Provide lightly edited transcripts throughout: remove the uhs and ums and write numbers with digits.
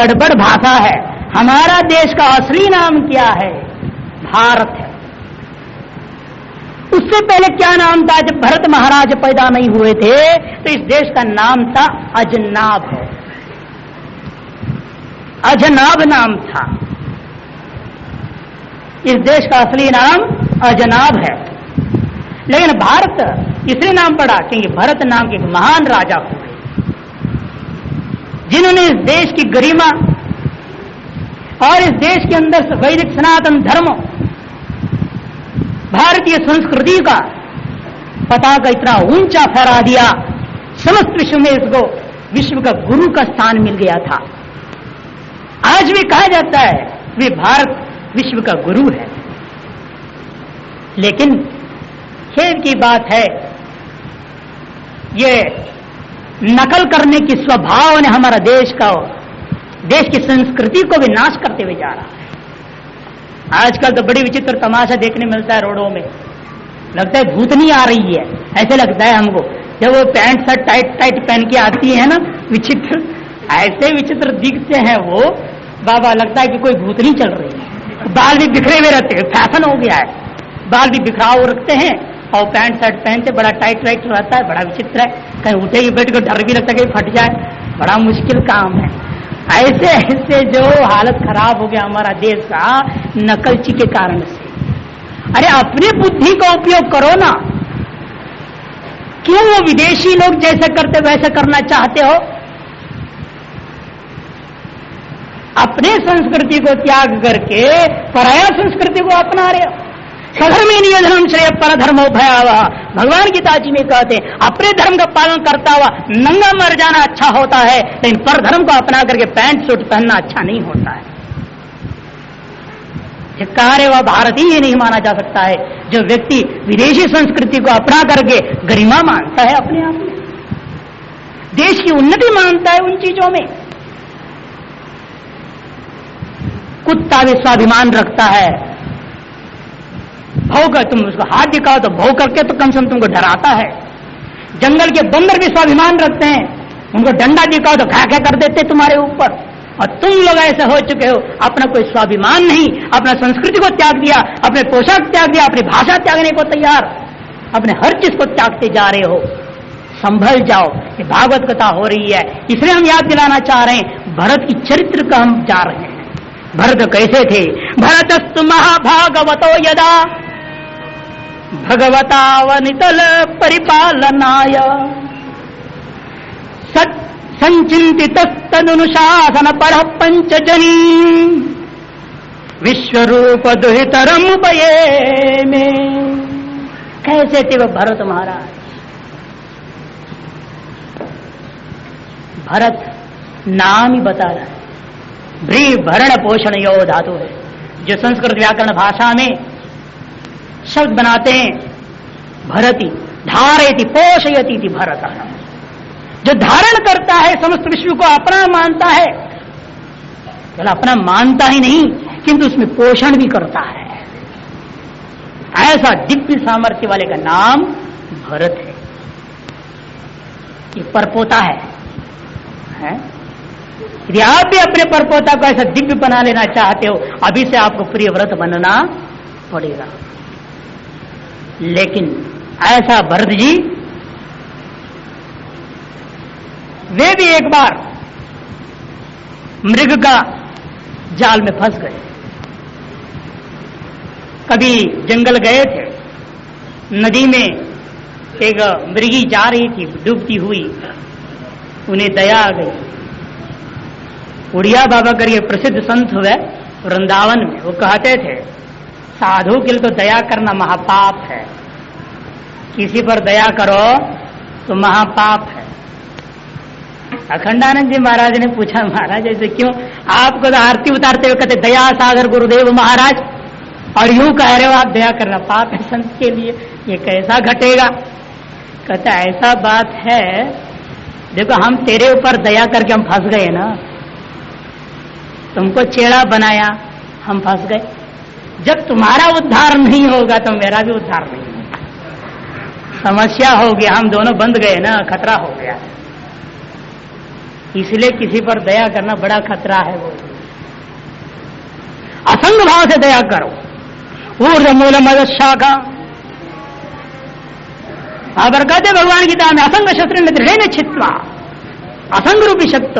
गड़बड़ भाषा है। हमारा देश का असली नाम क्या है? भारत है। उससे पहले क्या नाम था? जब भरत महाराज पैदा नहीं हुए थे तो इस देश का नाम था अजनाब। अजनाब नाम था। इस देश का असली नाम अजनाब है। लेकिन भारत इसलिए नाम पड़ा क्योंकि भरत नाम के एक महान राजा हुए जिन्होंने इस देश की गरिमा और इस देश के अंदर वैदिक सनातन धर्म, भारतीय संस्कृति का पताका इतना ऊंचा फहरा दिया, समस्त विश्व में इसको विश्व का गुरु का स्थान मिल गया था। आज भी कहा जाता है वे भारत विश्व का गुरु है। लेकिन खेद की बात है, ये नकल करने की स्वभाव ने हमारा देश की संस्कृति को भी नाश करते हुए जा रहा है। आजकल तो बड़ी विचित्र तमाशा देखने मिलता है रोडों में। लगता है भूतनी आ रही है, ऐसे लगता है हमको। जब वो पैंट शर्ट टाइट टाइट पहन के आती है ना, विचित्र, ऐसे विचित्र दिखते हैं वो बाबा, लगता है कि कोई भूतनी चल रही है। बाल भी बिखरे हुए रहते हैं, फैशन हो गया है, बाल भी बिखराव रखते हैं और पैंट शर्ट पहनते, बड़ा टाइट टाइट रहता है, बड़ा विचित्र है। कहीं उठे ही बैठ कर डर भी लगता है कहीं फट जाए, बड़ा मुश्किल काम है। ऐसे ऐसे जो हालत खराब हो गया हमारा देश का नकलची के कारण से। अरे अपनी बुद्धि का उपयोग करो ना, क्यों वो विदेशी लोग जैसे करते वैसे करना चाहते हो? अपने संस्कृति को त्याग करके पराया संस्कृति को अपना रहे हो। सधर्मे नियधनम श्रेय पर धर्मो भयावह, भगवान गीता जी में कहते हैं अपने धर्म का पालन करता हुआ नंगा मर जाना अच्छा होता है, लेकिन पर धर्म को अपना करके पैंट सूट पहनना अच्छा नहीं होता है। कार्य वह भारतीय नहीं माना जा सकता है जो व्यक्ति विदेशी संस्कृति को अपना करके गरिमा मानता है, अपने आप में देश की उन्नति मानता है उन चीजों में। कुत्ता भी स्वाभिमान रखता है, भौंक, तुम उसको हाथ दिखाओ तो भौंक करके तो कम से कम तुमको डराता है। जंगल के बंदर भी स्वाभिमान रखते हैं, उनको डंडा दिखाओ तो घा कर देते तुम्हारे ऊपर। और तुम लोग ऐसे हो चुके हो, अपना कोई स्वाभिमान नहीं, अपना संस्कृति को त्याग दिया, अपने पोशाक त्याग दिया, अपनी भाषा त्यागने को तैयार, अपने हर चीज को त्यागते जा रहे हो। संभल जाओ, ये भागवत कथा हो रही है, इसलिए हम याद दिलाना चाह रहे हैं भरत की चरित्र का हम जा रहे हैं। भरत कैसे थे? भरतस्तु महाभागवतो यदा भगवतावनितल परिपालनाय संचिंतितस्तदनुशासन पर पंचजनी विश्वरूप दुहितरम उपये में। कैसे थे वो भरत महाराज? भरत नाम ही बता रहा है, भ्री भरण पोषण यो धातु है, जो संस्कृत व्याकरण भाषा में शब्द बनाते हैं। भरती धारयति पोषयति इति भरत, जो धारण करता है समस्त विश्व को अपना मानता है, केवल अपना मानता ही नहीं किंतु उसमें पोषण भी करता है। ऐसा दिव्य सामर्थ्य वाले का नाम भरत है। ये परपोता है? यदि आप भी अपने परपोता को ऐसा दिव्य बना लेना चाहते हो, अभी से आपको प्रिय व्रत बनना पड़ेगा। लेकिन ऐसा भरत जी, वे भी एक बार मृग का जाल में फंस गए। कभी जंगल गए थे, नदी में एक मृगी जा रही थी डूबती हुई, उन्हें दया आ गई। उड़िया बाबा करके प्रसिद्ध संत हुए वृंदावन में, वो कहते थे साधु के लिए तो दया करना महापाप है, किसी पर दया करो तो महापाप है। अखंडानंद जी महाराज ने पूछा, महाराज ऐसे क्यों? आपको तो आरती उतारते हुए कहते दया सागर गुरुदेव महाराज, और यूं कह रहे हो आप दया करना पाप है संत के लिए, ये कैसा घटेगा? कहता ऐसा बात है, देखो हम तेरे ऊपर दया करके हम फंस गए ना, तुमको चेड़ा बनाया, हम फंस गए। जब तुम्हारा उद्धार नहीं होगा तो मेरा भी उद्धार नहीं होगा, समस्या हो गया, हम दोनों बंध गए ना, खतरा हो गया। इसलिए किसी पर दया करना बड़ा खतरा है। वो असंग भाव से दया करो। ऊर्ध्व मूल मद शाखा पर कहते भगवान गीता में असंग शत्रु में दृढ़ छित्वा, असंग रूपी शक्त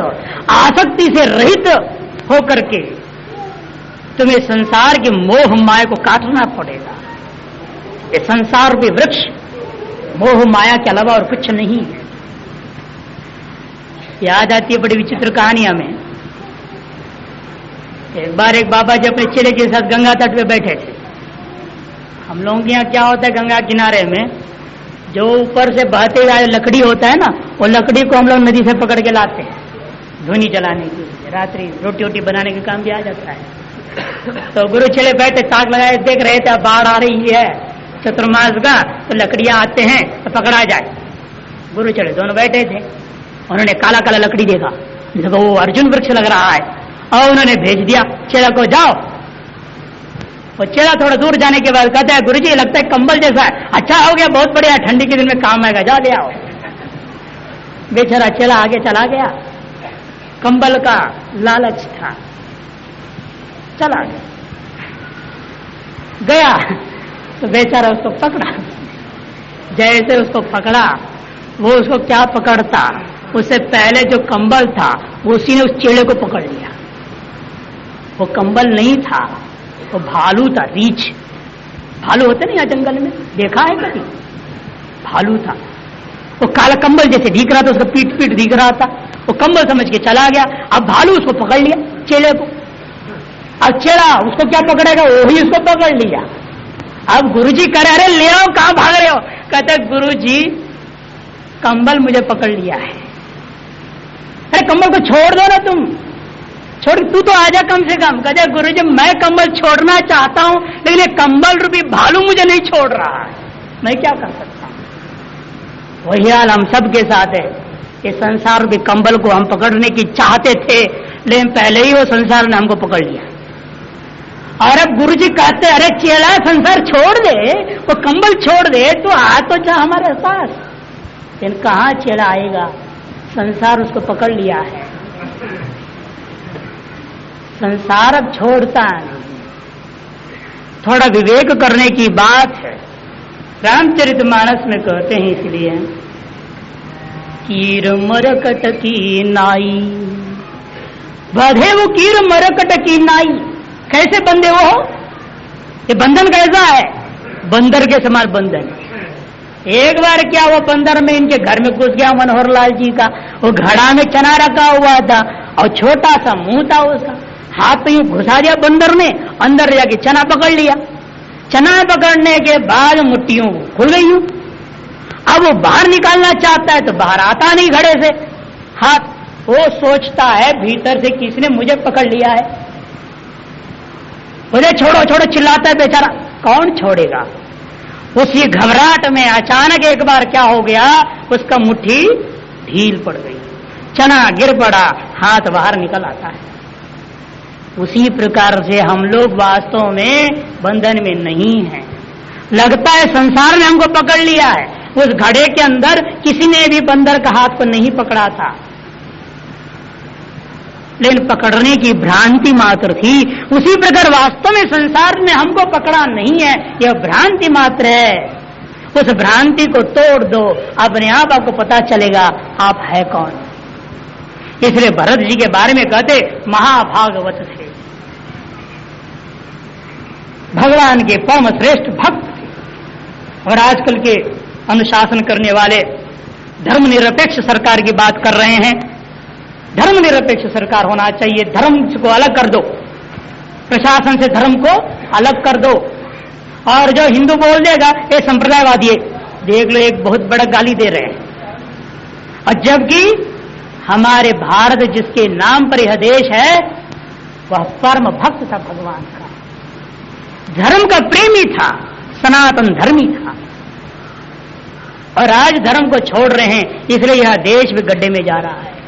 आसक्ति से रहित होकर के तुम्हें संसार के मोह माया को काटना पड़ेगा। ये संसार रूपी वृक्ष मोह माया के अलावा और कुछ नहीं है। याद आती है बड़ी विचित्र कहानी हमें। एक बार एक बाबा जी अपने चेले के साथ गंगा तट पे बैठे थे। हम लोगों के यहाँ क्या होता है, गंगा किनारे में जो ऊपर से बहते हुए लकड़ी होता है ना, वो लकड़ी को हम लोग नदी से पकड़ के लाते हैं धुनी जलाने के लिए, रात्रि रोटी वोटी बनाने का काम भी आ जाता है। तो गुरु चेले बैठे ताक लगाए देख रहे थे, बाढ़ आ रही है चतुर्मास का, तो लकड़ियां आते हैं तो पकड़ा जाए। गुरु चेले दोनों बैठे थे, उन्होंने काला काला लकड़ी देखा, वो अर्जुन वृक्ष लग रहा है, और उन्होंने भेज दिया चेला को, जाओ। और चेला थोड़ा दूर जाने के बाद कहता है, गुरुजी लगता है कंबल जैसा है, अच्छा हो गया, बहुत बढ़िया, ठंडी के दिन में काम आएगा, जा ले आओ। बेचारा चेला आगे चला गया, कंबल का लालच था, चला गया तो बेचारा उसको पकड़ा। जैसे उसको पकड़ा, वो उसको क्या पकड़ता, उससे पहले जो कंबल था उसी ने उस चेले को पकड़ लिया। वो कंबल नहीं था, वो भालू था, रीछ भालू होते नहीं यहाँ जंगल में, देखा है कभी? भालू था, वो काला कंबल जैसे दिख रहा था, उसका पीठ पीठ दिख रहा था, वो कंबल समझ के चला गया। अब भालू उसको पकड़ लिया चेले को। अब चेला उसको क्या पकड़ेगा, वो ही उसको पकड़ लिया। अब गुरुजी कह रहे, अरे ले आओ, कहां भाग रहे हो? कहते गुरुजी कंबल मुझे पकड़ लिया है। अरे कंबल को छोड़ दो ना, तुम छोड़, तू तो आजा कम से कम। कहते गुरुजी मैं कंबल छोड़ना चाहता हूं, लेकिन ये कंबल रूपी भालू मुझे नहीं छोड़ रहा है, मैं क्या कर सकता हूं? वही हाल हम सबके साथ है। ये संसार रूपी कंबल को हम पकड़ने की चाहते थे, लेकिन पहले ही वो संसार ने हमको पकड़ लिया। और अब गुरुजी कहते, अरे चेला संसार छोड़ दे, वो कंबल छोड़ दे, तो आ तो जा हमारे पास। लेकिन कहां चेला आएगा, संसार उसको पकड़ लिया है। संसार अब छोड़ता नहीं। थोड़ा विवेक करने की बात है। रामचरितमानस में कहते हैं इसलिए, कीर मरकट की नाई बंधे, वो कीर मरकट की नाई। कैसे बंधे वो? ये बंधन कैसा है? बंदर के समान बंधन। एक बार क्या वो बंदर में इनके घर में घुस गया मनोहर लाल जी का, वो घड़ा में चना रखा हुआ था और छोटा सा मुंह था उसका, हाथ पे यूं घुसा दिया बंदर ने, अंदर जाके चना पकड़ लिया। चना पकड़ने के बाद मुट्ठियों खुल गई यूं। अब वो बाहर निकालना चाहता है तो बाहर आता नहीं घड़े से हाथ। वो सोचता है भीतर से किसने मुझे पकड़ लिया है, मुझे छोड़ो छोड़ो चिल्लाता है बेचारा, कौन छोड़ेगा? उसी घबराहट में अचानक एक बार क्या हो गया, उसका मुट्ठी ढील पड़ गई, चना गिर पड़ा, हाथ बाहर निकल आता है। उसी प्रकार से हम लोग वास्तव में बंधन में नहीं हैं। लगता है संसार ने हमको पकड़ लिया है। उस घड़े के अंदर किसी ने भी बंदर का हाथ को नहीं पकड़ा था, लेकिन पकड़ने की भ्रांति मात्र थी। उसी प्रकार वास्तव में संसार ने हमको पकड़ा नहीं है, यह भ्रांति मात्र है। उस भ्रांति को तोड़ दो, अपने आप आपको पता चलेगा आप है कौन। इसलिए भरत जी के बारे में कहते महाभागवत थे, भगवान के परम श्रेष्ठ भक्त थे। और आजकल के अनुशासन करने वाले धर्मनिरपेक्ष सरकार की बात कर रहे हैं। धर्मनिरपेक्ष सरकार होना चाहिए, धर्म को अलग कर दो, प्रशासन से धर्म को अलग कर दो। और जो हिंदू बोल देगा ये संप्रदायवादी है, देख लो एक बहुत बड़ा गाली दे रहे हैं। और जबकि हमारे भारत जिसके नाम पर यह देश है, वह परम भक्त था भगवान का, धर्म का प्रेमी था, सनातन धर्मी था। और आज धर्म को छोड़ रहे हैं, इसलिए यह देश भी गड्ढे में जा रहा है।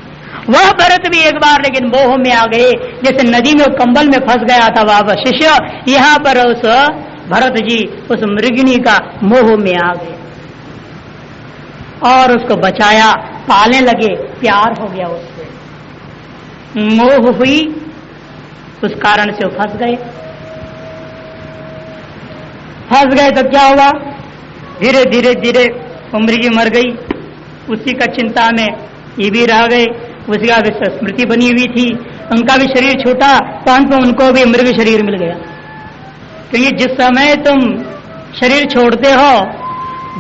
वह भरत भी एक बार लेकिन मोह में आ गए, जैसे नदी में कंबल में फंस गया था वह शिष्य, यहां पर उस भरत जी उस मृगिणी का मोह में आ गए और उसको बचाया, पालने लगे, प्यार हो गया उससे। मोह हुई, उस कारण से वो फंस गए। फंस गए तो क्या हुआ, धीरे धीरे धीरे उम्र की मर गई, उसी का चिंता में ये भी रह गए, उसी का भी स्मृति बनी हुई थी, उनका भी शरीर छूटा तो अंत में उनको भी मृग शरीर मिल गया। क्योंकि जिस समय तुम शरीर छोड़ते हो,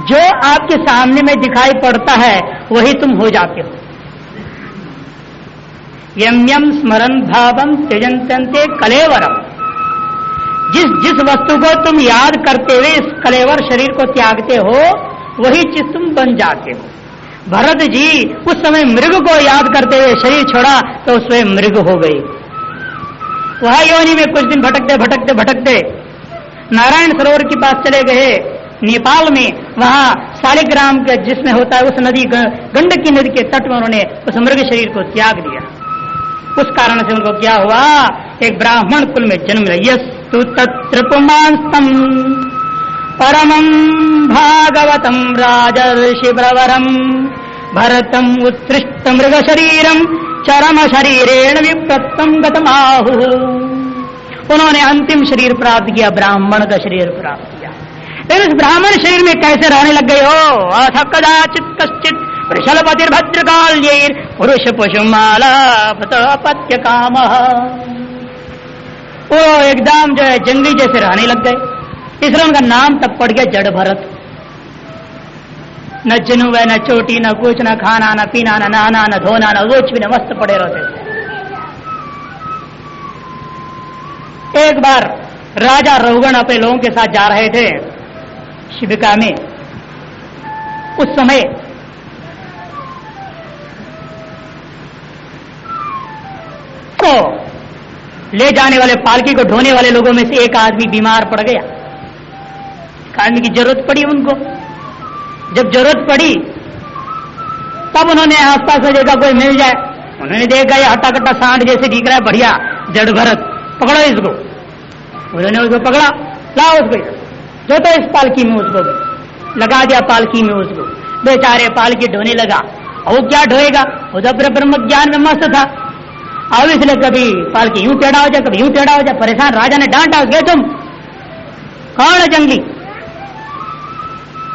जो आपके सामने में दिखाई पड़ता है वही तुम हो जाते हो। यम यम स्मरण भावम त्यजंते कलेवरम, जिस जिस वस्तु को तुम याद करते हुए इस कलेवर शरीर को त्यागते हो वही चीज तुम बन जाते हो। भरत जी उस समय मृग को याद करते हुए शरीर छोड़ा तो स्वयं मृग हो गई। वह योनि में कुछ दिन भटकते भटकते भटकते नारायण सरोवर के पास चले गए नेपाल में। वहां शालिग्राम के जिसमें होता है उस नदी गंडकी नदी के तट में उन्होंने उस मृग शरीर को त्याग दिया। उस कारण से उनको क्या हुआ, एक ब्राह्मण कुल में जन्म लिया। यस्तु तत्र पुमांस्तम परमं भागवतम राजर्षि प्रवरम भरतम उत्कृष्ट मृग शरीरम चरम शरीरेण विप्रत्तम गतमाहु। उन्होंने अंतिम शरीर प्राप्त किया, ब्राह्मण का शरीर प्राप्त किया। लेकिन उस ब्राह्मण शरीर में कैसे रहने लग गए हो, अथ कदाचित कश्चित वृषलपतिर्भद्रकाल्यैर पुरुष पशुमाला अपत्य काम। वो एकदम जो है जंगली जैसे रहने लग गए, इसलिए उनका नाम तब पड़ गया जड़ भरत। न जनु है, न चोटी, न कुछ, न खाना, न पीना, न नहाना, न धोना, न कुछ भी, न मस्त पड़े रहते थे। एक बार राजा रघुगण अपने लोगों के साथ जा रहे थे शिविका में। उस समय तो ले जाने वाले पालकी को ढोने वाले लोगों में से एक आदमी बीमार पड़ गया। आदमी की जरूरत पड़ी उनको। जब जरूरत पड़ी तब उन्होंने आसपास में देखा कोई मिल जाए। उन्होंने देखा ये हट्टा कट्टा सांड जैसे दिख रहा है, बढ़िया जड़ भरत, पकड़ो इसको। उन्होंने उसको पकड़ा, लाओ उसको, जो तो इस पालकी में उसको लगा दिया, पालकी में उसको। बेचारे पालकी ढोने लगा। और वो क्या ढोएगा, वो तो अपने ब्रह्म ज्ञान में मस्त था। अब इसलिए कभी पालकी यूं टेढ़ा हो जाए, कभी यूं टेढ़ा हो जाए। परेशान राजा ने डांटा, गए तुम कौन है जंगली,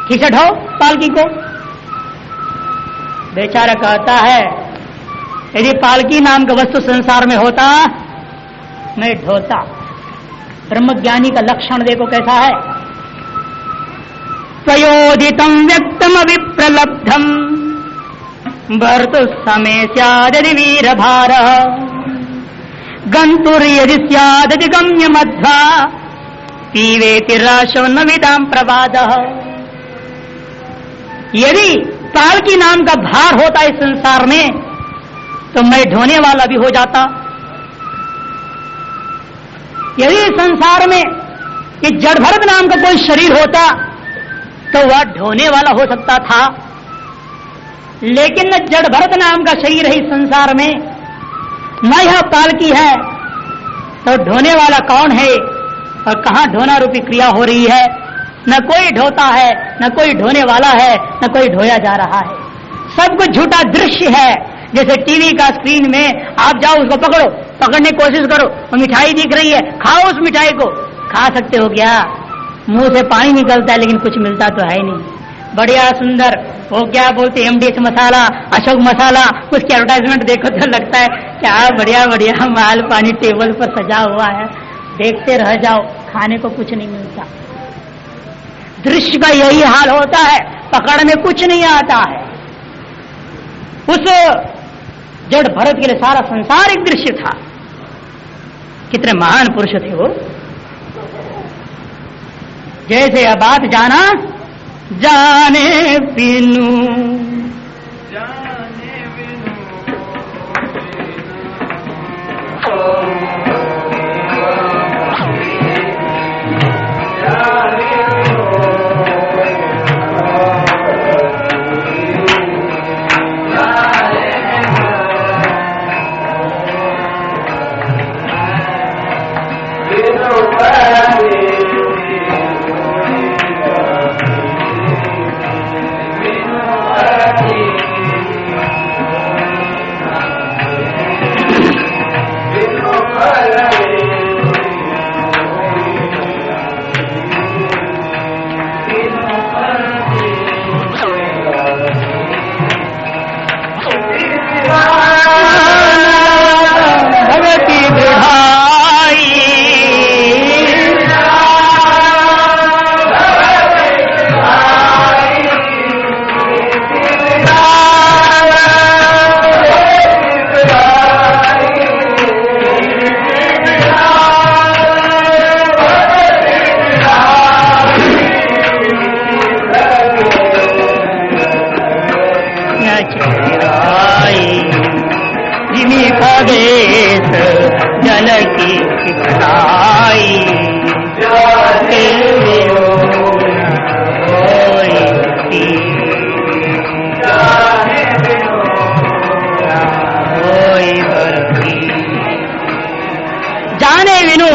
खींचे ढो पालकी को। बेचारा कहता है यदि पालकी नाम का वस्तु संसार में होता मैं ढोता। ब्रह्मज्ञानी का लक्षण देखो कैसा है। प्रयोदितम व्यक्तम विप्रलब्धम भर्तु समय स्यादि वीर भार गंतुर यदि स्यादि गम्य मध्वा पीवेति राशो न विदाम प्रवाद। यदि पालकी नाम का भार होता इस संसार में तो मैं ढोने वाला भी हो जाता। यदि संसार में ये जड़भरत नाम का कोई शरीर होता तो वह ढोने वाला हो सकता था। लेकिन न जड़भरत नाम का शरीर है इस संसार में, न यह पालकी है, तो ढोने वाला कौन है और कहां ढोना रूपी क्रिया हो रही है। न कोई ढोता है, न कोई ढोने वाला है, न कोई ढोया जा रहा है। सब कुछ झूठा दृश्य है। जैसे टीवी का स्क्रीन में आप जाओ, उसको पकड़ो, पकड़ने की कोशिश करो, वो मिठाई दिख रही है, खाओ उस मिठाई को। खा सकते हो क्या, मुंह से पानी निकलता है लेकिन कुछ मिलता तो है नहीं। बढ़िया सुंदर वो क्या बोलते MDH मसाला, अशोक मसाला, उसकी एडवर्टाइजमेंट देखो तो लगता है क्या बढ़िया बढ़िया माल पानी टेबल पर सजा हुआ है, देखते रह जाओ, खाने को कुछ नहीं मिलता। दृश्य का यही हाल होता है, पकड़ में कुछ नहीं आता है। उस जड़ भरत के लिए सारा संसार एक दृश्य था। कितने महान पुरुष थे वो। जैसे अब बात जाना जाने बिनु आई जाने बिनु होई गति, जाने बिनु होई परती, जाने बिनु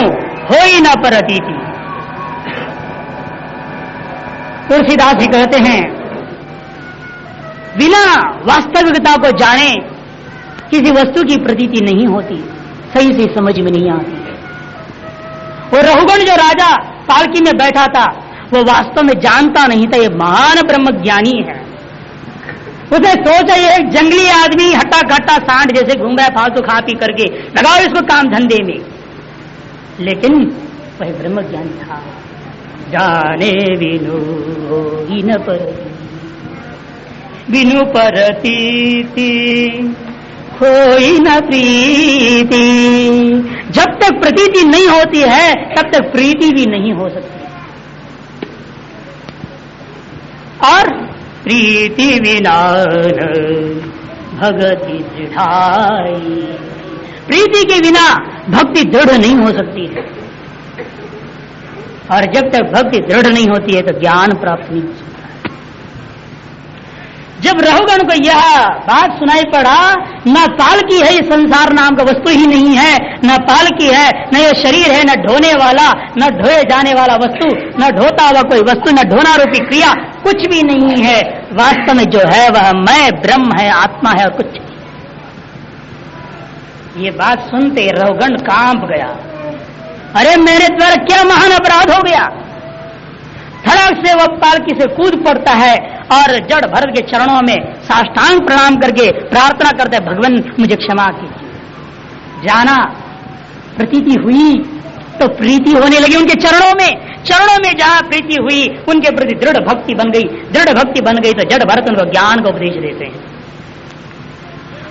होई न परती थी। तुलसीदास जी कहते हैं बिना वास्तविकता को जाने किसी वस्तु की प्रतीति नहीं होती, सही से समझ में नहीं आती। वो रहुगण जो राजा पालकी में बैठा था वो वास्तव में जानता नहीं था ये महान ब्रह्म ज्ञानी है। उसने सोचा ये एक जंगली आदमी हट्टा कट्टा सांड जैसे घूम रहा है फालतू खा पी करके, लगाओ इसको काम धंधे में, लेकिन वह ब्रह्म ज्ञानी था। जाने बिनु होई न परती, बिनु परतीति होई न प्रीति। जब तक प्रतीति नहीं होती है तब तक प्रीति भी नहीं हो सकती। और प्रीति बिना भगति दृढ़ाई, प्रीति के बिना भक्ति दृढ़ नहीं हो सकती है। और जब तक भक्ति दृढ़ नहीं होती है तो ज्ञान प्राप्त नहीं हो सकता। जब रहुगण को यह बात सुनाई पड़ा, न पालकी है, ये संसार नाम का वस्तु ही नहीं है, न पालकी है, न ये शरीर है, न ढोने वाला, न ढोए जाने वाला वस्तु, न ढोता हुआ कोई वस्तु, न ढोना रूपी क्रिया, कुछ भी नहीं है। वास्तव में जो है वह मैं ब्रह्म है, आत्मा है और कुछ नहीं। ये बात सुनते रहुगण कांप गया। अरे मेरे द्वारा क्या महान अपराध हो गया। धड़क से वह पालकी से कूद पड़ता है और जड़ भरत के चरणों में साष्टांग प्रणाम करके प्रार्थना करते, भगवान मुझे क्षमा कीजिए। जाना प्रतीति हुई तो प्रीति होने लगी उनके चरणों में जहां प्रीति हुई उनके प्रति दृढ़ भक्ति बन गई। दृढ़ भक्ति बन गई तो जड़ भरत उनको ज्ञान का उपदेश देते हैं।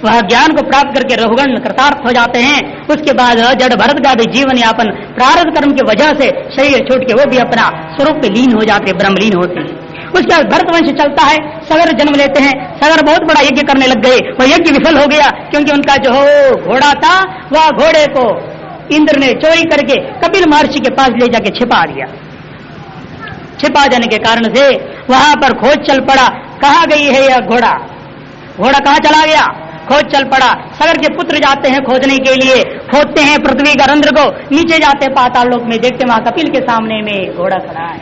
वह ज्ञान को प्राप्त करके रहुगण कृतार्थ हो जाते हैं। उसके बाद जड़ भरत का भी जीवन यापन प्रारब्ध कर्म की वजह से शरीर छोड़ के वो भी अपना स्वरूप में लीन हो जाते, ब्रह्मलीन होते हैं। उसके बाद भरतवंश चलता है, सगर जन्म लेते हैं। सगर बहुत बड़ा यज्ञ करने लग गए, वह यज्ञ विफल हो गया क्योंकि उनका जो घोड़ा था वह घोड़े को इंद्र ने चोरी करके कपिल महर्षि के पास ले जाके छिपा दिया। छिपा जाने के कारण से वहां पर खोज चल पड़ा, कहाँ गई है यह घोड़ा, घोड़ा कहाँ चला गया। खोज चल पड़ा। सगर के पुत्र जाते हैं खोजने के लिए, खोदते हैं पृथ्वी का रंध्र को, नीचे जाते पाताल लोक में, देखते वहां कपिल के सामने में घोड़ा खड़ा है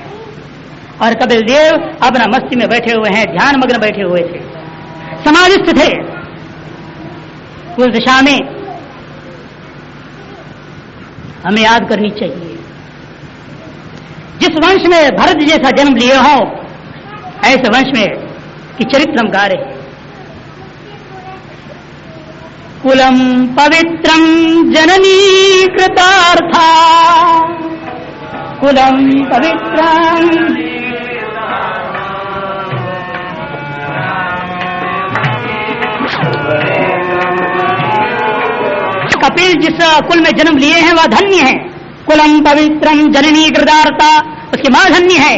और कपिल देव अपना मस्ती में बैठे हुए हैं, ध्यान मग्न बैठे हुए थे, समाधिस्थ थे। उस दिशा में हमें याद करनी चाहिए, जिस वंश में भरत जैसा जन्म लिए हो ऐसे वंश में कि चरित्र हम गा रहे हैं। कुलम पवित्रम जननी कृतार्था, कुलम पवित्रम, कपिल जिस कुल में जन्म लिए हैं वह धन्य है। कुलम पवित्रम जननी कृतार्था, उसकी मां धन्य है।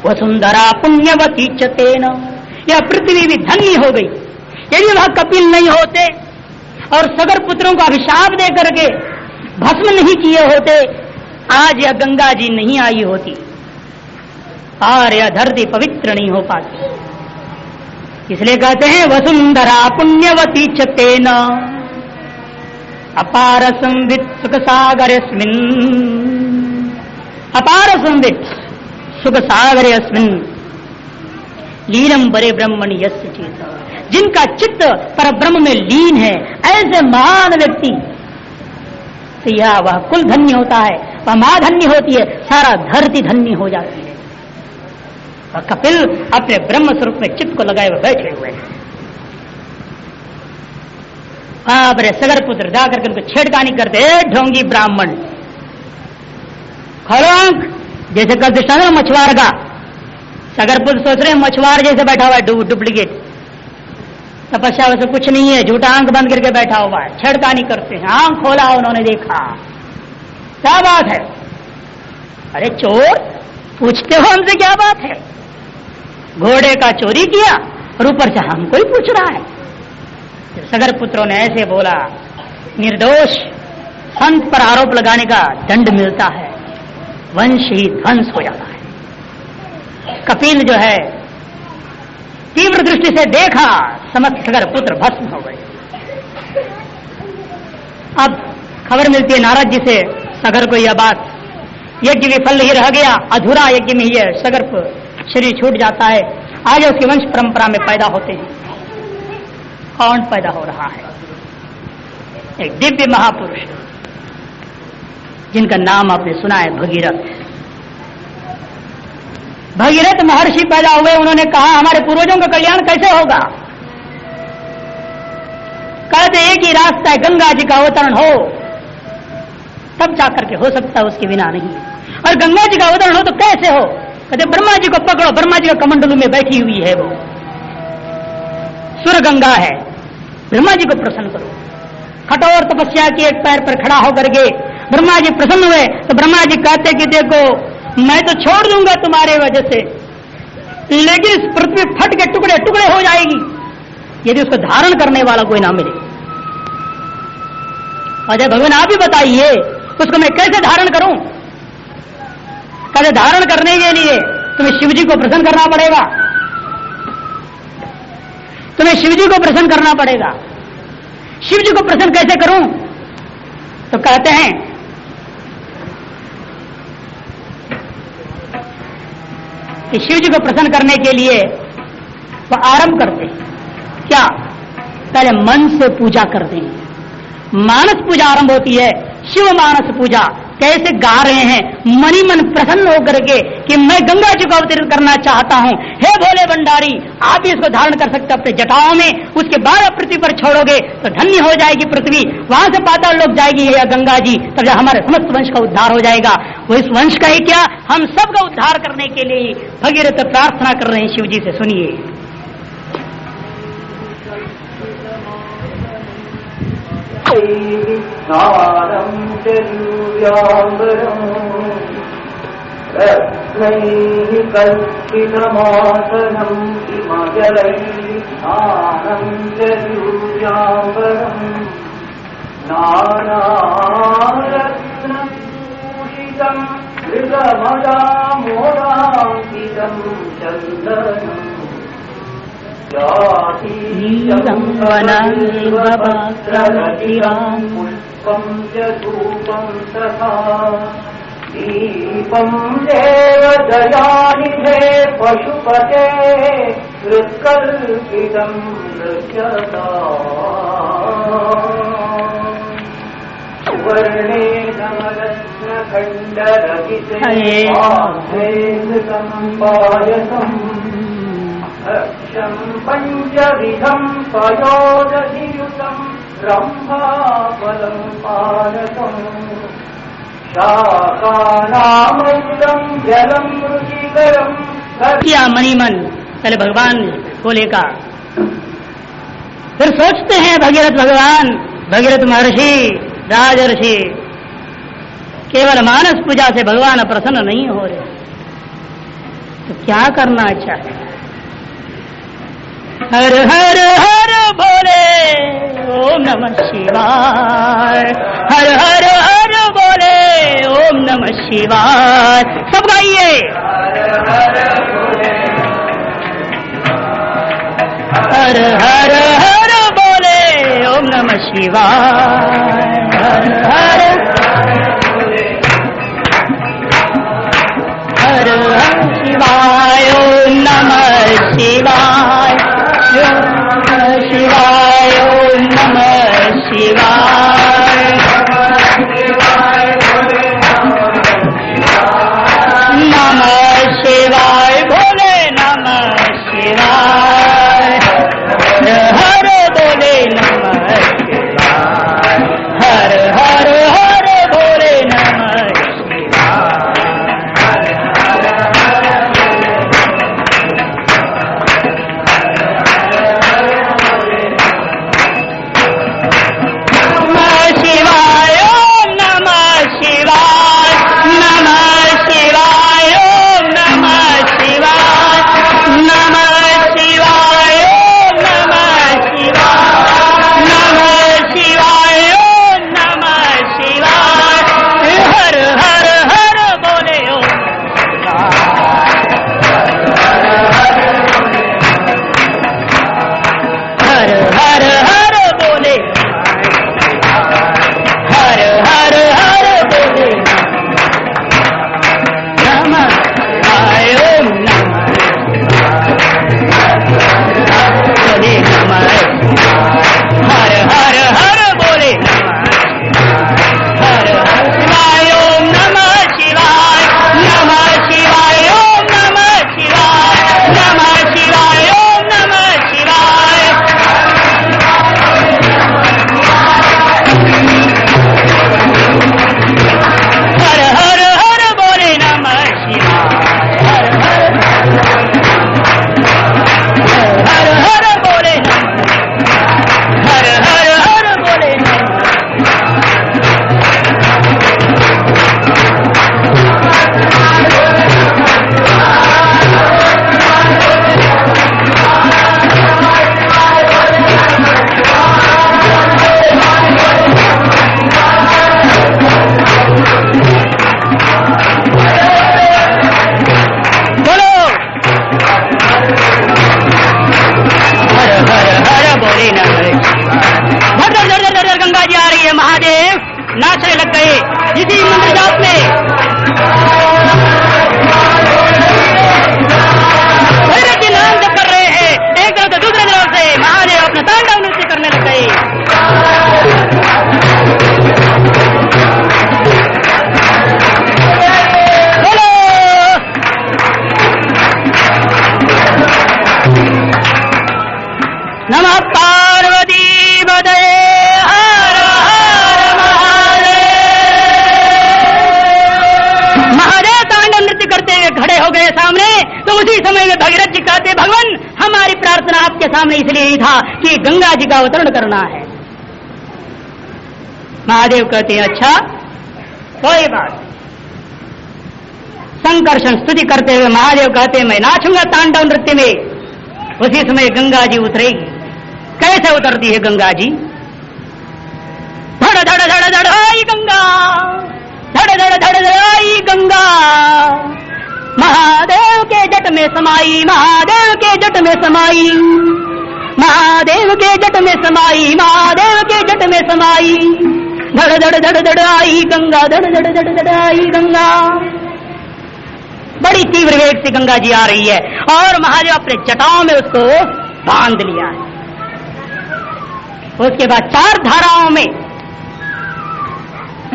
वसुंधरा पुण्यवती चतेन, यह पृथ्वी भी धन्य हो गई। यदि वह कपिल नहीं होते और सगर पुत्रों को अभिशाप दे करके भस्म नहीं किए होते, आज यह गंगा जी नहीं आई होती और यह धरती पवित्र नहीं हो पाती। इसलिए कहते हैं वसुंधरा पुण्यवती चतेन अपार संवित सुख सागरस्मिन्, अपार संवित सुख सागरस्मिन् लीनम बरे ब्रह्मणि यस्य चेत, जिनका चित्त पर ब्रह्म में लीन है, ऐसे महान व्यक्ति से यह वह कुल धन्य होता है, वह मां धन्य होती है, सारा धरती धन्य हो जाती है। और कपिल अपने ब्रह्म स्वरूप में चित्त को लगाए हुए बैठे हुए हैं। बड़े सगर पुत्र जाकर के उनको छेड़खानी करते, ढोंगी ब्राह्मण खोलो आंख, जैसे कल दृष्टांत मछुआर का। सगर पुत्र सोच रहे मछुआर जैसे बैठा हुआ है, डुप्लीकेट तपस्या वैसे कुछ नहीं है, झूठा आंख बंद करके बैठा हुआ है, छेड़खानी करते हैं। आंख खोला, उन्होंने देखा, क्या बात है? अरे चोर, पूछते हो हमसे क्या बात है? घोड़े का चोरी किया और ऊपर से हमको ही पूछ रहा है। सगर पुत्रों ने ऐसे बोला, निर्दोष संत पर आरोप लगाने का दंड मिलता है, वंश ही ध्वंस हो जाता है। कपिल जो है तीव्र दृष्टि से देखा, समस्त सगर पुत्र भस्म हो गए। अब खबर मिलती है नारद जी से सगर को यह बात, यज्ञ विफल ही रह गया, अधूरा यज्ञ में ही सगर शरीर छूट जाता है। आज उसके वंश परंपरा में पैदा होते हैं। कौन पैदा हो रहा है? एक दिव्य महापुरुष जिनका नाम आपने सुना है, भगीरथ। भगीरथ महर्षि पैदा हुए। उन्होंने कहा हमारे पूर्वजों का कल्याण कैसे होगा? कहते एक ही रास्ता है, गंगा जी का अवतरण हो तब जाकर के हो सकता है, उसके बिना नहीं। और गंगा जी का अवतरण हो तो कैसे हो? कहते ब्रह्मा जी को पकड़ो, ब्रह्मा जी का कमंडलू में बैठी हुई है वो सुर गंगा है, ब्रह्मा जी को प्रसन्न करो। कठोर तपस्या की, एक पैर पर खड़ा होकर के ब्रह्मा जी प्रसन्न हुए तो ब्रह्मा जी कहते कि देखो मैं तो छोड़ दूंगा तुम्हारे वजह से, लेकिन इस पृथ्वी फट के टुकड़े टुकड़े हो जाएगी यदि उसको धारण करने वाला कोई ना मिले। अजय भगवान आप ही बताइए उसको मैं कैसे धारण करूं? कहते धारण करने के लिए तुम्हें शिव जी को प्रसन्न करना पड़ेगा, तुम्हें शिव जी को प्रसन्न करना पड़ेगा। शिव जी को प्रसन्न कैसे करूं? तो कहते हैं कि शिव जी को प्रसन्न करने के लिए वो आरंभ करते हैं क्या? पहले मन से पूजा करते हैं। मानस पूजा आरंभ होती है, शिव मानस पूजा। कैसे गा रहे हैं, मनी मन प्रसन्न होकर के कि मैं गंगा जी को अवतरित करना चाहता हूं, हे भोले भंडारी आप ही इसको धारण कर सकते अपने जटाओं में। उसके बाद आप पृथ्वी पर छोड़ोगे तो धन्य हो जाएगी पृथ्वी, वहां से पाताल लोग जाएगी या गंगा जी, तब हमारे समस्त वंश का उद्धार हो जाएगा। वो इस वंश का ही क्या, हम सबका उद्धार करने के लिए भगीरथ प्रार्थना कर रहे हैं शिव जी से। सुनिए, स्नानं चर्याम्बरम् रत्नैः कल्पितमासनं हिमजलैः स्नानं चर्याम्बरम् नानारत्नभूषितं मृगमदामोदाङ्कितं चन्दनम् पुष्पं च धूपं तथा दीपं देव दयानिधे पशुपते हृत्कल्पितं दृश्यता सुवर्णेन रत्नखण्डरहितं पायसम् रक्षं पञ्चविधं पयोदधियुतं रम्भाफलं पानकम् शाकानामृतं जलं रुचिकरं। किया मणिमन पहले भगवान भोले का, फिर सोचते हैं भगीरथ भगवान, भगीरथ महर्षि राजर्षि केवल मानस पूजा से भगवान प्रसन्न नहीं हो रहे, तो क्या करना चाहिए? हर हर हर भोले ओम नमः शिवाय, हर हर हर भोले ओम नमः शिवाय। सब गाइए, हर हर हर भोले ओम नमः शिवाय, हर हर हर हर शिवाय ओम नमः शिवाय, शिवाय ओम नमः शिवाय, नमः शिवाय भोले नमः शिवाय, हर हर भोले नमः शिवाय, हर हर हर नाचने लग गए। इसी मंदिर जात में भैरव जी नाम जप कर रहे हैं, एक तरफ से दूसरे तरफ से महादेव अपना तांडव नृत्य करने लग गए। नमः पार्वती पतये हर हर महादेव। महादेव तांडव नृत्य करते हुए खड़े हो गए सामने। तो उसी समय में भगीरथ जी कहते, भगवान हमारी प्रार्थना आपके सामने इसलिए ही था कि गंगा जी का अवतरण करना है। महादेव कहते हैं अच्छा कोई बात। संकर्षण स्तुति करते हुए महादेव कहते हैं मैं नाचूंगा तांडव नृत्य में। उसी समय गंगा जी उतरेगी। कैसे उतरती है गंगा जी? धड़ धड़ धड़ धड़ आई गंगा, धड़ धड़ धड़ धड़ आई गंगा, महादेव के जट में समाई, महादेव के जट में समाई, महादेव के जट में समाई, महादेव के जट में समाई। धड़ धड़ धड़ धड़ आई गंगा, धड़ धड़ धड़ धड़ आई गंगा। बड़ी तीव्र वेग से गंगा जी आ रही है और महादेव अपने जटाओं में उसको बांध लिया है। उसके बाद चार धाराओं में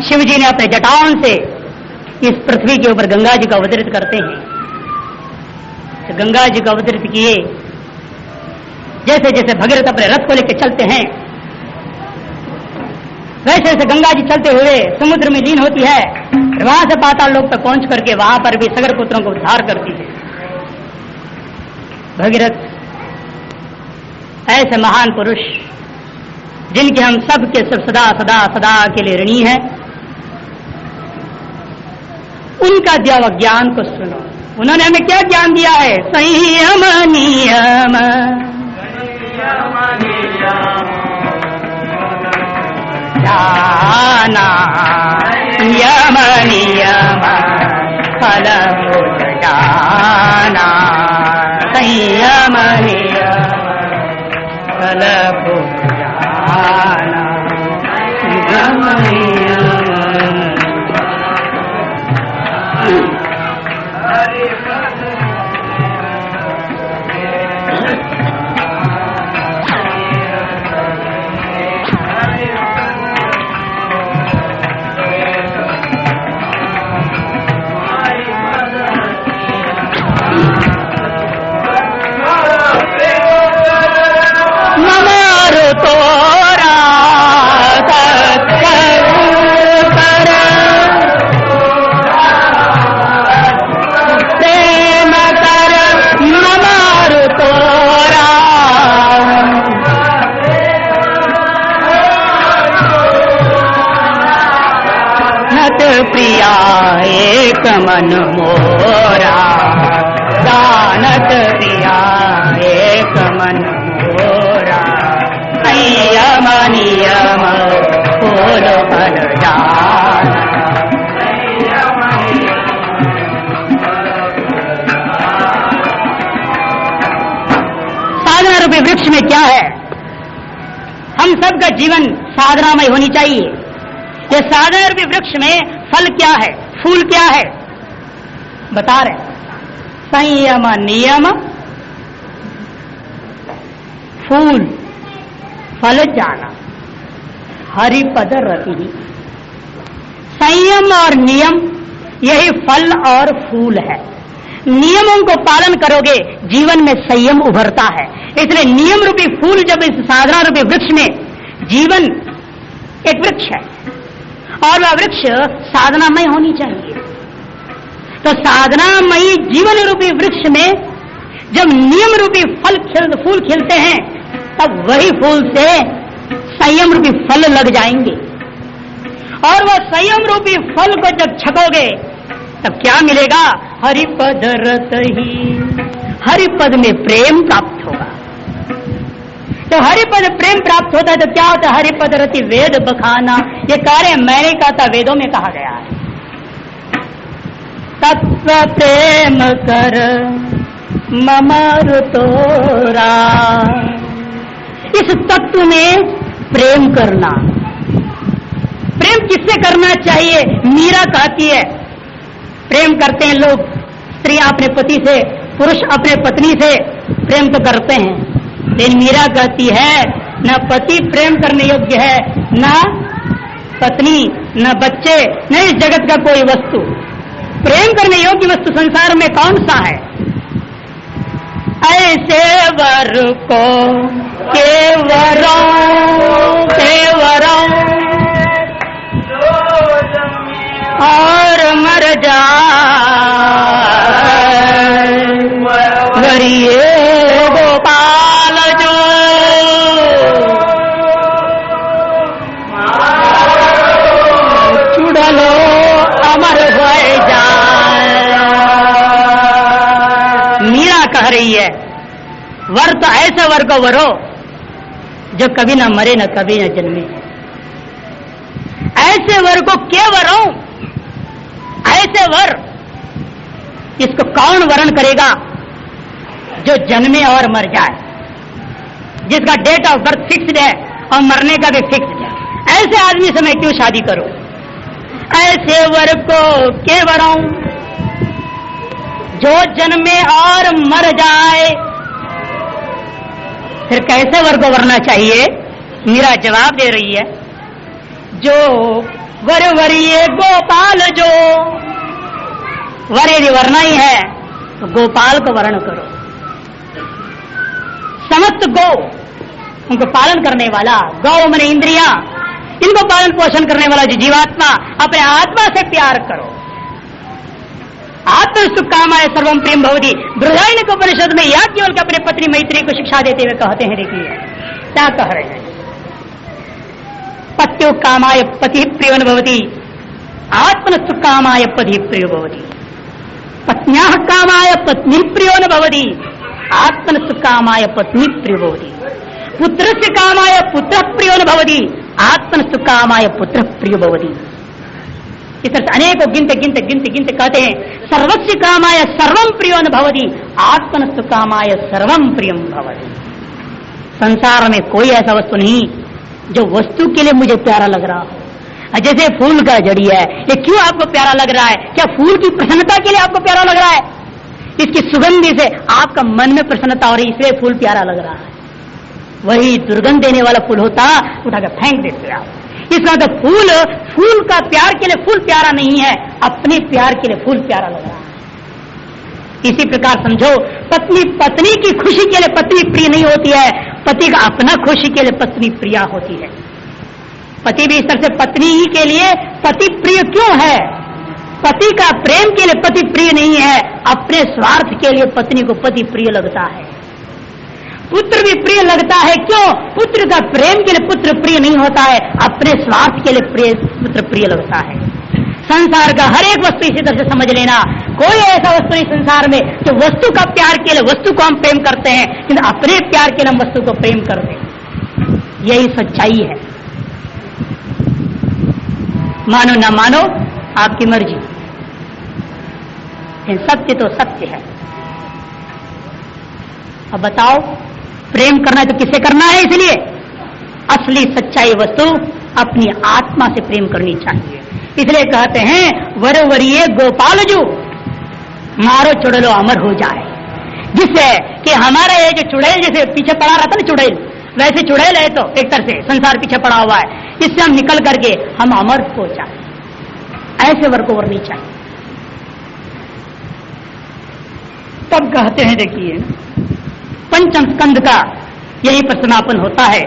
शिव जी ने अपने जटाओं से इस पृथ्वी के ऊपर गंगा जी को अवतरित करते हैं। तो गंगा जी को अवतरित किए। जैसे जैसे भगीरथ अपने रथ को लेकर चलते हैं वैसे वैसे गंगा जी चलते हुए समुद्र में लीन होती है। वहां से पाताल लोक तक पहुंच करके वहां पर भी सगर पुत्रों को उद्धार करती है। भगीरथ ऐसे महान पुरुष जिनके हम सब के सब सदा सदा सदा के लिए ऋणी हैं, उनका दिया हुआ ज्ञान को सुनो। उन्होंने हमें क्या ज्ञान दिया है? संयम नियम, जाना यम नियम फल जाना, संयम नियम फल जाना, यम नियम। प्रिया एक मन मोरा, दानत प्रिया एक मन मोरा, संयम नियम फूल फल जाना। साधना रूपी वृक्ष में क्या है? हम सबका जीवन साधनामय होनी चाहिए। ये साधना रूपी वृक्ष में फल क्या है, फूल क्या है? बता रहे, संयम नियम फूल फल जाना, हरिपद रति। संयम और नियम यही फल और फूल है। नियमों को पालन करोगे जीवन में संयम उभरता है। इसलिए नियम रूपी फूल जब इस साधना रूपी वृक्ष में, जीवन एक वृक्ष है और वह वृक्ष साधनामय होनी चाहिए। तो साधनामयी जीवन रूपी वृक्ष में जब नियम रूपी फूल खिलते हैं तब वही फूल से संयम रूपी फल लग जाएंगे। और वह संयम रूपी फल को जब छकोगे तब क्या मिलेगा? हरिपद रत ही, हरिपद में प्रेम प्राप्त होगा। तो हरिपद प्रेम प्राप्त होता है तो क्या होता है? हरिपद रति वेद बखाना। ये कार्य मैंने कहा था, वेदों में कहा गया है। तत्व प्रेम कर ममर तोरा, इस तत्व में प्रेम करना। प्रेम किससे करना चाहिए? मीरा कहती है प्रेम करते हैं लोग, स्त्रियां अपने पति से, पुरुष अपने पत्नी से प्रेम तो करते हैं, लेकिन मीरा कहती है न पति प्रेम करने योग्य है, न पत्नी, न बच्चे, न इस जगत का कोई वस्तु। प्रेम करने योग्य वस्तु संसार में कौन सा है? ऐसे वर को केवरों और मर जाए वरिये गोपाल जो चुड़लो अमर हो जाए। मीरा कह रही है वर तो ऐसे वर को वरो जो कभी न मरे न कभी न जन्मे। ऐसे वर को क्या वरो? ऐसे वर इसको कौन वर्ण करेगा जो जन्मे और मर जाए, जिसका डेट ऑफ बर्थ फिक्स्ड है और मरने का भी फिक्स्ड है। ऐसे आदमी से मैं क्यों शादी करूं? ऐसे वर को के वरों जो जन्मे और मर जाए। फिर कैसे वर को वरना चाहिए? मीरा जवाब दे रही है जो वर वरिये गोपाल जो। वर यदि वरना ही है तो गोपाल को वर्ण करो। समस्त गौ, उनको पालन करने वाला, गौ मन इंद्रिया, इनको पालन पोषण करने वाला जो जीवात्मा, अपने आत्मा से प्यार करो। आत्मस्तु कामाय सर्वम प्रेम भवति। बृहदारण्यक उपनिषद में याज्ञवल्क्य अपने पत्नी मैत्री को शिक्षा देते हुए कहते हैं, देखिए क्या कह रहे हैं। पत्यो कामाय पति प्रियो न भवति, आत्मनस्तु कामाय पति प्रियो भवति। पत्न्याः कामाय पत्नी प्रियो न भवति, आत्मनस्तु कामाय पत्नी प्रियो भवति। पुत्रस्य कामाय पुत्र प्रियो न भवति, आत्मनस्तु कामाय पुत्र प्रियो भवति। इस तरह से अनेकों गिनते गिनते गिनते गिनते कहते हैं सर्वस्य कामाय सर्वम प्रियो न भवति, आत्मनस्तु कामाय सर्वम प्रियम भवति। संसार में कोई ऐसा वस्तु नहीं जो वस्तु के लिए मुझे प्यारा लग रहा हो। जैसे फूल का जड़ी है, ये क्यों आपको प्यारा लग रहा है? क्या फूल की प्रसन्नता के लिए आपको प्यारा लग रहा है? इसकी सुगंधि से आपका मन में प्रसन्नता हो रही, इसलिए फूल प्यारा लग रहा है। वही दुर्गंध देने वाला फूल होता उठाकर फेंक देते आप। इसका तो फूल का प्यार के लिए फूल प्यारा नहीं है, अपने प्यार के लिए फूल प्यारा लग रहा है। इसी प्रकार समझो, पत्नी की खुशी के लिए पत्नी प्रिय नहीं होती है, पति का अपना खुशी के लिए पत्नी प्रिया होती है। पति भी इस तरह से पत्नी ही के लिए पति प्रिय क्यों है? पति का प्रेम के लिए पति प्रिय नहीं है, अपने स्वार्थ के लिए पत्नी को पति प्रिय लगता है। पुत्र भी प्रिय लगता है, क्यों? पुत्र का प्रेम के लिए पुत्र प्रिय नहीं होता है, अपने स्वार्थ के लिए पुत्र प्रिय लगता है। संसार का हर एक वस्तु इसी तरह से समझ लेना। कोई ऐसा वस्तु नहीं संसार में जो वस्तु का प्यार के लिए वस्तु को हम प्रेम करते हैं, किंतु अपने प्यार के लिए हम वस्तु को प्रेम करते हैं। यही सच्चाई है। मानो न मानो आपकी मर्जी, सत्य तो सत्य है। अब बताओ, प्रेम करना है तो किससे करना है? इसलिए असली सच्चाई वस्तु अपनी आत्मा से प्रेम करनी चाहिए। इसलिए कहते हैं वर वरिये गोपाल जो, मारो चुड़ैलो अमर हो जाए। जिससे कि हमारा ये जो चुड़ैल जैसे पीछे पड़ा रहता ना चुड़ैल, वैसे चुड़ैल है तो एक तरह से संसार पीछे पड़ा हुआ है, इससे हम निकल करके हम अमर हो जाए। ऐसे वर को वरनी चाहिए। तब कहते हैं, देखिए पंचम स्कंद का यही पर समापन होता है।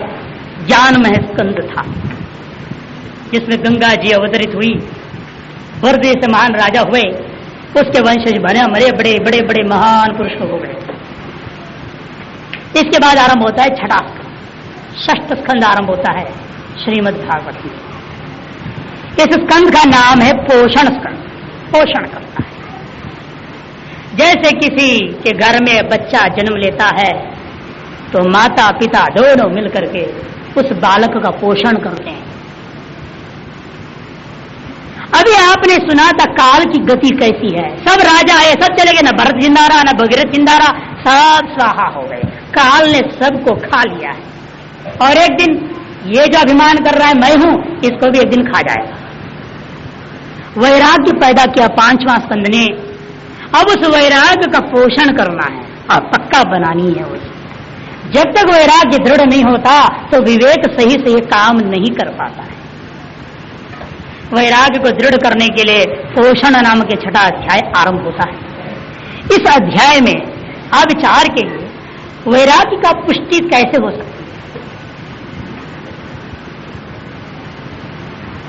ज्ञानमय स्कंद था जिसमें गंगा जी अवतरित हुई, बर्दे से महान राजा हुए, उसके वंशज बने मरे बड़े बड़े बड़े महान पुरुष हो गए। इसके बाद आरंभ होता है छठा स्कंद, षष्ठ स्कंद आरंभ होता है श्रीमद् भागवत में। इस स्कंद का नाम है पोषण स्कंद, पोषण करता है। जैसे किसी के घर में बच्चा जन्म लेता है तो माता पिता दोनों मिलकर के उस बालक का पोषण करते हैं। अभी आपने सुना था काल की गति कैसी है। सब राजा आए, सब चले गए, न भरत जिंदा रहा, न भगीरथ जिंदा रहा, सब स्वाहा हो गए। काल ने सबको खा लिया है। और एक दिन ये जो अभिमान कर रहा है मैं हूं, इसको भी एक दिन खा जाएगा। वैराग्य पैदा किया 5वां स्कंद ने। अब उस वैराग्य का पोषण करना है और पक्का बनानी है उसे। जब तक वैराग्य दृढ़ नहीं होता तो विवेक सही से काम नहीं कर पाता है। वैराग्य को दृढ़ करने के लिए पोषण नाम के 6ठा अध्याय आरंभ होता है। इस अध्याय में आप विचार के लिए वैराग्य का पुष्टि कैसे हो सकती है,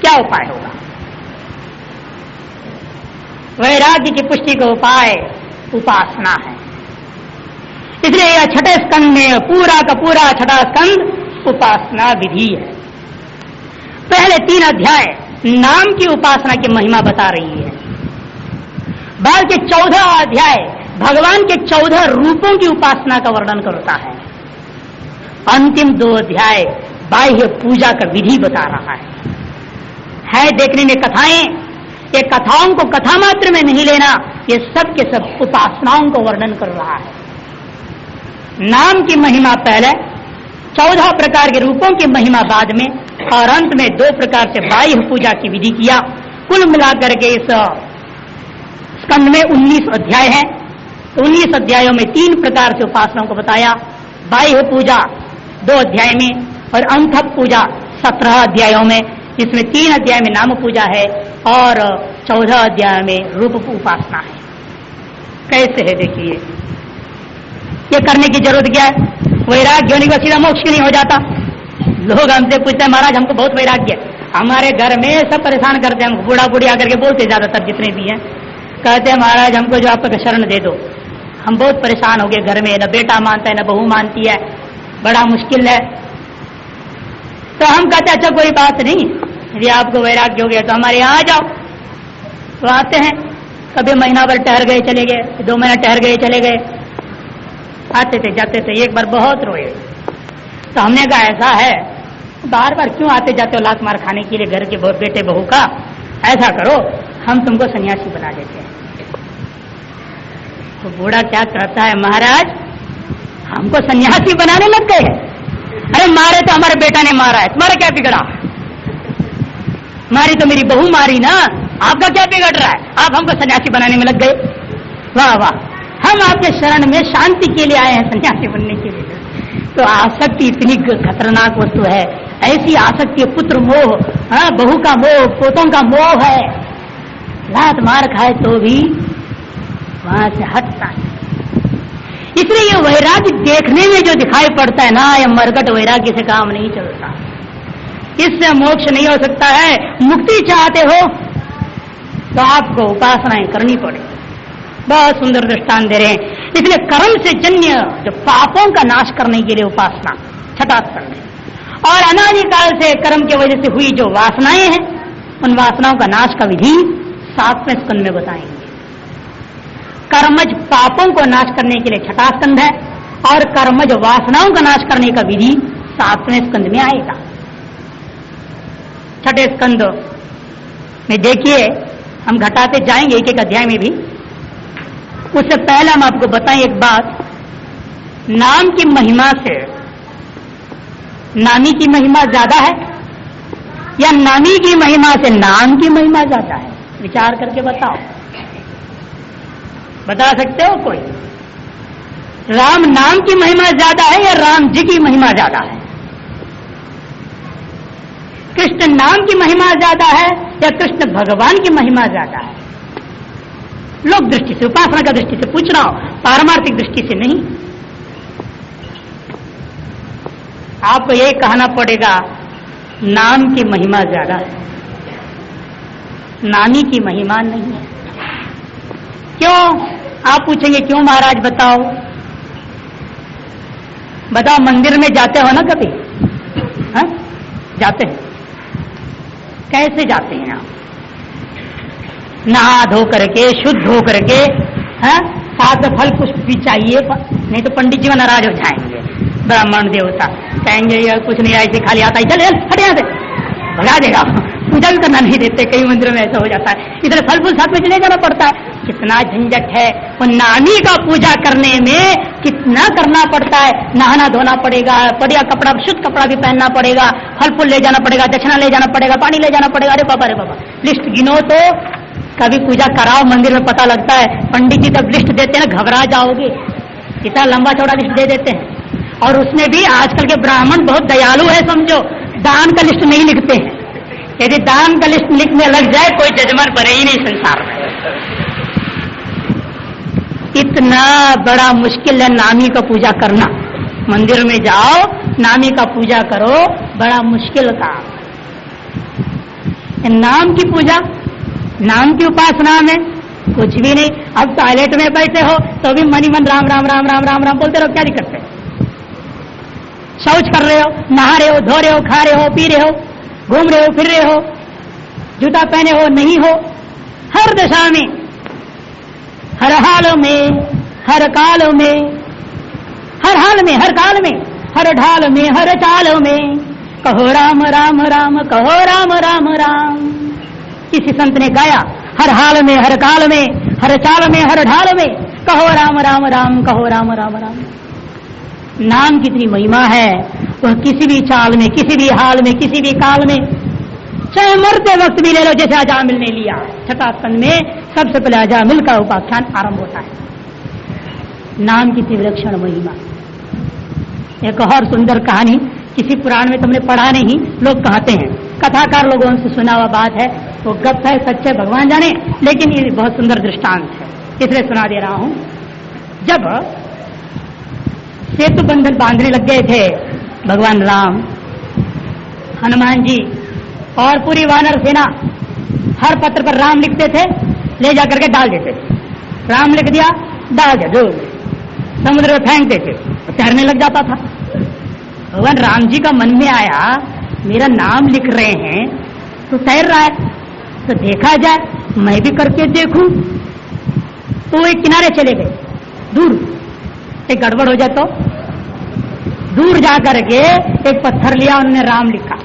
क्या उपाय होगा? वैराग्य की पुष्टि का उपाय उपासना है। इसलिए यह 6ठे स्कंद में पूरा का पूरा 6ठा स्कंद उपासना विधि है। पहले 3 अध्याय नाम की उपासना की महिमा बता रही है। बाद के 14 अध्याय भगवान के 14 रूपों की उपासना का वर्णन करता है। अंतिम 2 अध्याय बाह्य पूजा का विधि बता रहा है देखने में कथाएं। ये कथाओं को कथा मात्र में नहीं लेना, ये सब के सब उपासनाओं को वर्णन कर रहा है। नाम की महिमा पहले, 14 प्रकार के रूपों की महिमा बाद में, और अंत में 2 प्रकार से बाह्य पूजा की विधि किया। कुल मिलाकर के इस स्कंद में 19 अध्याय हैं। 19 अध्यायों में 3 प्रकार से उपासनाओं को बताया। बाह्य पूजा 2 अध्याय में और अंतः पूजा 17 अध्यायों में, जिसमें 3 अध्याय में नाम पूजा है और 14 अध्याय में रूप उपासना है। कैसे है देखिए, ये करने की जरूरत क्या है? वैराग्य होने का सीधा मोक्ष क्यों नहीं हो जाता? लोग हमसे पूछते हैं महाराज हमको बहुत वैराग्य है, हमारे घर में सब परेशान करते हैं, हमको बूढ़ा बूढ़ी आकर के बोलते ज्यादातर जितने भी हैं, कहते हैं महाराज हमको जो आपका शरण दे दो, हम बहुत परेशान हो गए, घर में न बेटा मानता है न बहू मानती है, बड़ा मुश्किल है। तो हम कहते अच्छा कोई बात नहीं, यदि आपको वैराग्य हो गया तो हमारे यहाँ आ जाओ। तो आते हैं, कभी महीना भर ठहर गए चले गए, 2 महीना ठहर गए चले गए, आते थे जाते थे। एक बार बहुत रोए, तो हमने कहा ऐसा है बार बार क्यों आते जाते हो लात मार खाने के लिए घर के बेटे बहू का, ऐसा करो हम तुमको सन्यासी बना देते हैं। तो बूढ़ा क्या कहता है महाराज हमको सन्यासी बनाने लग गए? अरे मारे तो हमारे बेटा ने मारा है, तुम्हारा क्या बिगड़ा? मारी तो मेरी बहू मारी ना, आपका क्या बिगड़ रहा है? आप हमको सन्यासी बनाने में लग गए। वाह वाह, हम आपके शरण में शांति के लिए आए हैं, सन्यासी बनने के लिए। तो आसक्ति इतनी खतरनाक वस्तु है। ऐसी आसक्ति पुत्र मोह, बहू का मोह, पोतों का मोह है। लात मार खाए तो भी वहां से हटता है। इसलिए ये वैराग्य देखने में जो दिखाई पड़ता है ना, ये मरकट वैराग्य से काम नहीं चलता, इससे मोक्ष नहीं हो सकता है। मुक्ति चाहते हो तो आपको उपासनाएं करनी पड़ेगी। बहुत सुंदर दृष्टांत दे रहे हैं। इसलिए कर्म से जन्य जो पापों का नाश करने के लिए उपासना 6ठा स्कंद है, और अनादिकाल से कर्म की वजह से हुई जो वासनाएं हैं उन वासनाओं का नाश का विधि 7वें स्कंद में बताएंगे। कर्मज पापों को नाश करने के लिए 6ठा स्कंद है, और कर्मज वासनाओं का नाश करने का विधि 7वें स्कंद में आएगा। 6ठे स्कंद में देखिए हम घटाते जाएंगे एक एक अध्याय में भी। उससे पहले हम आपको बताएं एक बात, नाम की महिमा से नामी की महिमा ज्यादा है या नामी की महिमा से नाम की महिमा ज्यादा है? विचार करके बताओ, बता सकते हो कोई? राम नाम की महिमा ज्यादा है या राम जी की महिमा ज्यादा है? कृष्ण नाम की महिमा ज्यादा है या कृष्ण भगवान की महिमा ज्यादा है? लोक दृष्टि से, उपासना का दृष्टि से पूछ रहा हूं, पारमार्थिक दृष्टि से नहीं। आपको यही कहना पड़ेगा नाम की महिमा ज्यादा है, नामी की महिमा नहीं है। क्यों? आप पूछेंगे क्यों महाराज बताओ। बताओ, मंदिर में जाते हो ना कभी? जाते हैं, कैसे जाते हैं आप? नहा धो करके, शुद्ध हो करके, साथ में फल पुष्प भी चाहिए, नहीं तो पंडित जी नाराज हो जाएंगे। ब्राह्मण देवता कहेंगे यार कुछ नहीं, ऐसे खाली आता है, चल हट यहाँ से, भगा देगा, पूजा भी करना नहीं देते, कई मंदिरों में ऐसा हो जाता है, इधर फल फूल साथ में चले जाना पड़ता है। कितना झंझट है, और नामी का पूजा करने में कितना करना पड़ता है, नहाना धोना पड़ेगा, बढ़िया कपड़ा, शुद्ध कपड़ा भी पहनना पड़ेगा, फल फूल ले जाना पड़ेगा, दक्षिणा ले जाना पड़ेगा, पानी ले जाना पड़ेगा। अरे बाबा लिस्ट गिनो तो कभी पूजा कराओ मंदिर में, पता लगता है पंडित जी जब लिस्ट देते हैं ना घबरा जाओगे, इतना लंबा चौड़ा लिस्ट दे देते हैं। और उसमें भी आजकल के ब्राह्मण बहुत दयालु है, समझो, दान का लिस्ट नहीं लिखते हैं। यदि दान का लिस्ट लिखने लग जाए कोई जजमान बने ही नहीं संसार में। इतना बड़ा मुश्किल है नामी का पूजा करना। मंदिर में जाओ, नामी का पूजा करो, बड़ा मुश्किल काम। नाम की पूजा, नाम की उपासना में कुछ भी नहीं। अब टॉयलेट में बैठे हो तो भी मन ही मन राम राम राम राम राम राम बोलते रहो, क्या दिक्कत है। शौच कर रहे हो, नहा रहे हो, धो रहे हो, खा रहे हो, पी रहे हो, घूम रहे हो, फिर रहे हो, जूता पहने हो नहीं हो, हर दशा में, हर हाल में, हर काल में, हर हाल में, हर काल में, हर ढाल में, हर चाल में कहो राम राम राम, कहो राम राम राम। किसी संत ने गाया, हर हाल में, हर काल में, हर चाल में, हर ढाल में कहो राम राम राम, कहो राम राम राम। नाम कितनी महिमा है, वह किसी भी चाल में, किसी भी हाल में, किसी भी काल में, चाहे मरते वक्त भी ले लो, जैसे अजामिल ने लिया। छठा स्कंद में सबसे पहले अजामिल का उपाख्यान आरंभ होता है। नाम की विलक्षण महिमा। एक और सुंदर कहानी, किसी पुराण में तुमने पढ़ा नहीं, लोग कहते हैं, कथाकार लोगों से सुना हुआ बात है, वो गप है, सच्चे भगवान जाने, लेकिन ये बहुत सुंदर दृष्टांत है, इसलिए सुना दे रहा हूं। जब सेतु बंधन बांधने लग गए थे भगवान राम, हनुमान जी और पूरी वानर सेना, हर पत्र पर राम लिखते थे, ले जाकर के डाल देते थे। राम लिख दिया, डाल दिया, जो समुद्र में फेंक देते, तैरने लग जाता था। भगवान राम जी का मन में आया, मेरा नाम लिख रहे हैं तो तैर रहा है, तो देखा जाए मैं भी करके देखूं। तो वो एक किनारे चले गए, दूर, एक गड़बड़ हो जाए तो दूर जाकर के एक पत्थर लिया, उन्होंने राम लिखा,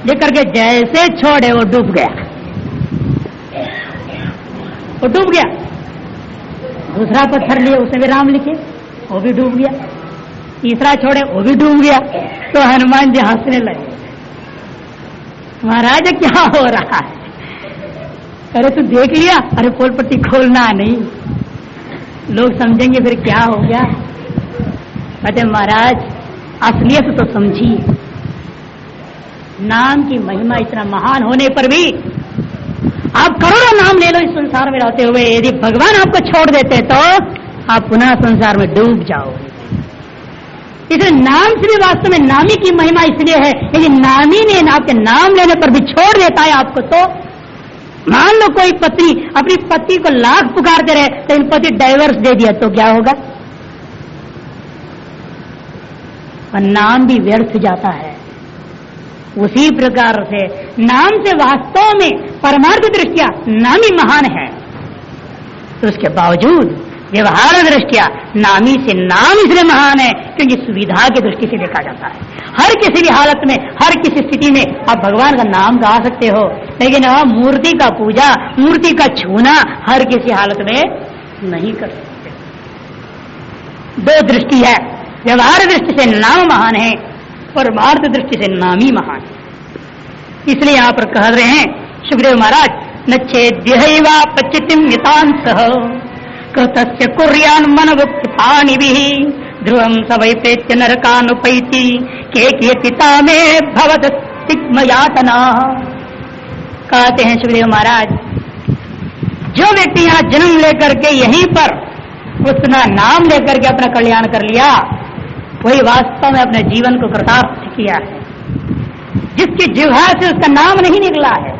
लिख करके जैसे छोड़े वो डूब गया, वो डूब गया। दूसरा पत्थर लिए, उसने भी राम लिखे, वो भी डूब गया। तीसरा छोड़े, वो भी डूब गया। तो हनुमान जी हंसने लगे, महाराज क्या हो रहा है? अरे तू देख लिया? अरे पोल पट्टी खोलना नहीं, लोग समझेंगे फिर क्या हो गया। कहते महाराज असलियत तो समझिए, नाम की महिमा इतना महान होने पर भी आप करोड़ों नाम ले लो इस संसार में रहते हुए, यदि भगवान आपको छोड़ देते तो आप पुनः संसार में डूब जाओगे। इसलिए नाम से भी वास्तव में नामी की महिमा इसलिए है, यदि नामी ने आपके नाम लेने पर भी छोड़ देता है आपको, तो मान लो कोई पत्नी अपनी पति को लाख पुकारते रहे, तो इन पति डाइवर्स दे दिया तो क्या होगा? और नाम भी व्यर्थ जाता है। उसी प्रकार से नाम से वास्तव में परमार्थ दृष्टिया नामी महान है, तो उसके बावजूद व्यवहार दृष्टिया नामी से नाम इसलिए महान है क्योंकि सुविधा की दृष्टि से देखा जाता है। हर किसी भी हालत में, हर किसी स्थिति में आप भगवान का नाम गा सकते हो, लेकिन मूर्ति का पूजा, मूर्ति का छूना हर किसी हालत में नहीं कर सकते। दो दृष्टि है, व्यवहार दृष्टि से नाम महान है, परमार्थ दृष्टि से नामी महान है। इसलिए यहाँ पर कह रहे हैं सुखदेव महाराज, न छेद्यैवा पचितिम नितांसः कृतस्य कुर्यान् मनवुक्तिपाणिभिः ध्रुवं स वै प्रेत्य नरकानुपैति के पिता में भवत तिग्मयातना। कहते हैं सुखदेव महाराज, जो व्यक्ति यहाँ जन्म लेकर के यहीं पर उसका नाम लेकर के अपना कल्याण कर लिया, वही वास्तव में अपने जीवन को कृतार्थ किया है। जिसकी जिह्वा से उसका नाम नहीं निकला है,